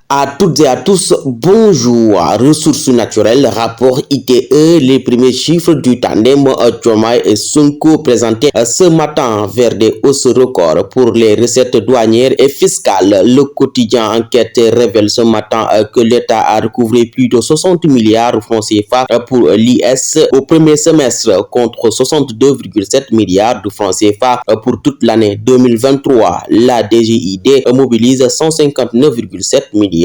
À toutes et à tous, bonjour. Ressources naturelles, rapport ITE, les premiers chiffres du tandem Diomaye et Sonko présentés ce matin vers des hausses records pour les recettes douanières et fiscales. Le quotidien Enquête révèle ce matin que l'État a recouvré plus de 60 milliards de francs CFA pour l'IS au premier semestre contre 62,7 milliards de francs CFA pour toute l'année 2023. La DGID mobilise 159,7 milliards,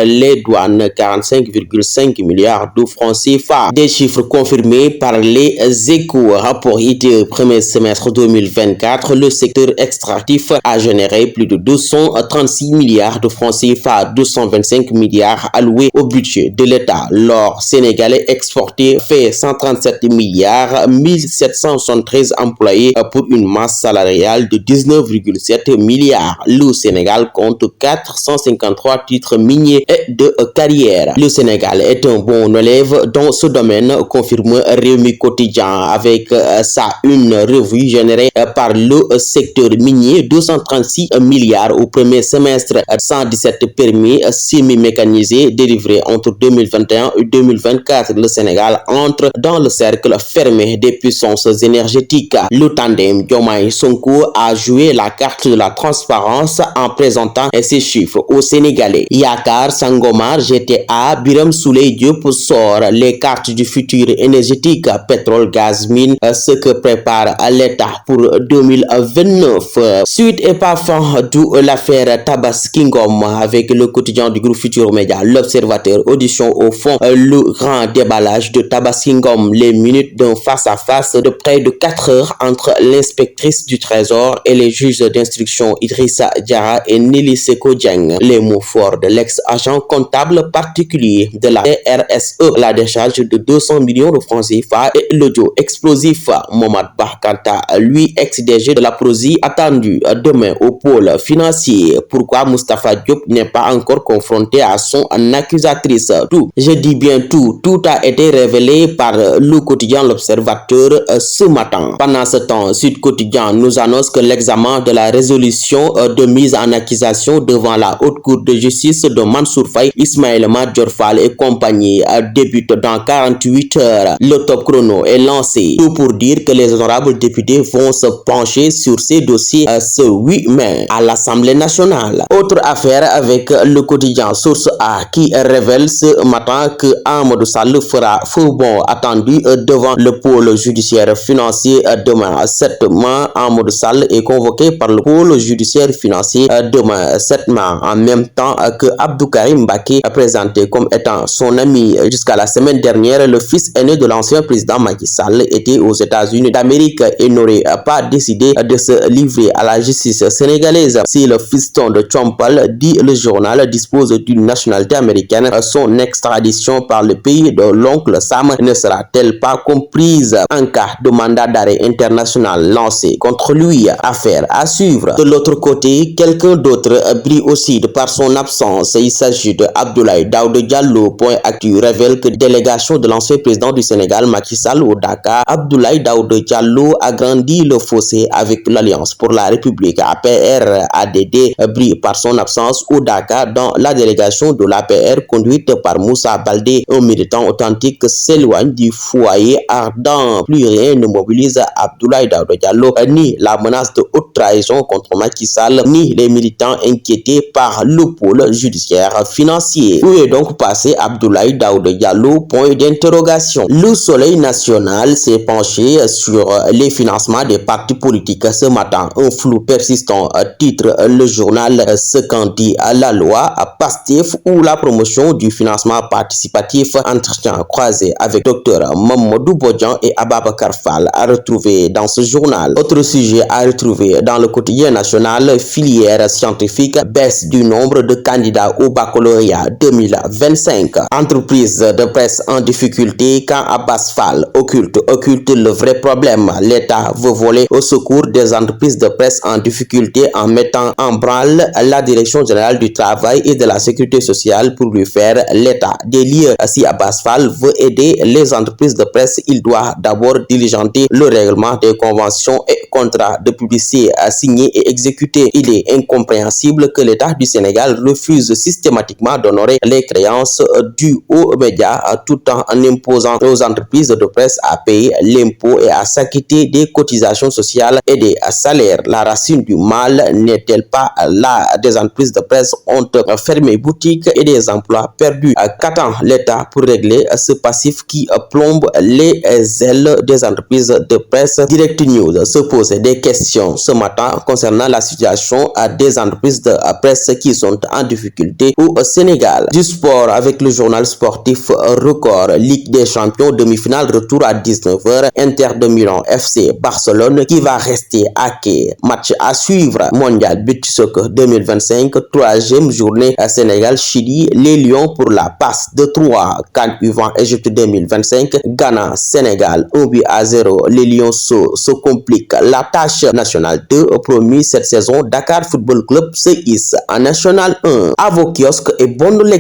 les douanes 45,5 milliards de francs CFA. Des chiffres confirmés par les Échos. Rapport ITE premier semestre 2024, le secteur extractif a généré plus de 236 milliards de francs CFA, 225 milliards alloués au budget de l'État. L'or sénégalais exporté fait 137 milliards, 1773 employés pour une masse salariale de 19,7 milliards. Le Sénégal compte 453 titres miniers et de carrière. Le Sénégal est un bon élève dans ce domaine, confirme Rewmi Quotidien avec sa une revue générée par le secteur minier. 236 milliards au premier semestre, 117 permis semi-mécanisés délivrés entre 2021 et 2024. Le Sénégal entre dans le cercle fermé des puissances énergétiques. Le tandem Diomaye-Sonko a joué la carte de la transparence en présentant ses chiffres aux Sénégalais. Yakar Sangomar, GTA, Birame Souleye Diop sort les cartes du futur énergétique, pétrole, gaz, mine, ce que prépare l'État pour 2029. Suite et pas fin de l'affaire Tabaski Ngom avec le quotidien du groupe Futur Média, l'Observateur, audition au fond, le grand déballage de Tabaski Ngom, les minutes d'un face-à-face de près de 4 heures entre l'inspectrice du Trésor et les juges d'instruction Idrissa Diarra et Nelly Seko Dieng. Les mots forts de l'ex-agent comptable particulier de la RSE, la décharge de 200 millions de francs CFA et l'audio explosif. Momad Bahkanta, lui ex-DG de la Prosi, attendu demain au pôle financier. Pourquoi Moustapha Diop n'est pas encore confronté à son accusatrice? Tout, je dis bien tout a été révélé par le quotidien L'Observateur ce matin. Pendant ce temps, Sud Quotidien nous annonce que l'examen de la résolution de mise en accusation devant la Haute Cour de justice de Mansour Faye, Ismaël Madior Fall et compagnie débute dans 48 heures. Le top chrono est lancé. Tout pour dire que les honorables députés vont se pencher sur ces dossiers ce 8 mai à l'Assemblée nationale. Autre affaire avec le quotidien Source A qui révèle ce matin que Amadou Sall fera faux bond attendu devant le pôle judiciaire financier demain 7 mai. Amadou Sall est convoqué par le pôle judiciaire financier demain 7 mai en même temps que Abdou Karim Mbaké, présenté comme étant son ami jusqu'à la semaine dernière. Le fils aîné de l'ancien président Macky Sall était aux États-Unis d'Amérique et n'aurait pas décidé de se livrer à la justice sénégalaise. Si le fiston de Chompal, dit le journal, dispose d'une nationalité américaine, son extradition par le pays de l'oncle Sam ne sera-t-elle pas comprise en cas de mandat d'arrêt international lancé contre lui? Affaire à suivre. De l'autre côté, quelqu'un d'autre brille aussi de par son absence. Il s'agit de Abdoulaye Daouda Diallo. Point Actu révèle que délégation de l'ancien président du Sénégal Macky Sall au Dakar, Abdoulaye Daouda Diallo agrandit le fossé avec l'Alliance pour la République. APR-ADD brille par son absence au Dakar dans la délégation de l'APR conduite par Moussa Baldé. Un militant authentique s'éloigne du foyer ardent. Plus rien ne mobilise Abdoulaye Daouda Diallo, ni la menace de haute trahison contre Macky Sall, ni les militants inquiétés par le pôle judiciaire financier. Où est donc passé Abdoulaye Daouda Diallo? Point d'interrogation. Le Soleil national s'est penché sur les financements des partis politiques ce matin. Un flou persistant, titre le journal. Ce qu'en dit la loi PASTEF ou la promotion du financement participatif. Entretien croisé avec Dr Mamadou Bodian et Ababakar Fall à retrouver dans ce journal. Autre sujet à retrouver dans le quotidien national, filière scientifique, baisse du nombre de candidats au baccalauréat 2025. Entreprise de presse en difficulté quand Abbas Fall occulte le vrai problème. L'État veut voler au secours des entreprises de presse en difficulté en mettant en branle la Direction générale du travail et de la sécurité sociale pour lui faire l'état des lieux. Si Abbas Fall veut aider les entreprises de presse, il doit d'abord diligenter le règlement des conventions et contrats de publicité signés et exécutés. Il est incompréhensible que l'État du Sénégal refuse refuse systématiquement d'honorer les créances dues aux médias tout en imposant aux entreprises de presse à payer l'impôt et à s'acquitter des cotisations sociales et des salaires. La racine du mal n'est-elle pas là? Des entreprises de presse ont fermé boutique et des emplois perdus. Qu'attend l'État pour régler ce passif qui plombe les ailes des entreprises de presse? Direct News se pose des questions ce matin concernant la situation des entreprises de presse qui sont en difficulté au Sénégal. Du sport avec le journal sportif Record, Ligue des champions, demi-finale, retour à 19h, Inter de Milan FC Barcelone qui va rester à quai. Match à suivre, Mondial Beach Soccer 2025, troisième journée à Sénégal-Chili, les Lions pour la passe de 3. CAN U20 Égypte 2025, Ghana-Sénégal 1-0. Les Lions se compliquent la tâche. National 2 promis cette saison, Dakar Football Club se hisse en National 1. À vos kiosques et bonne lecture.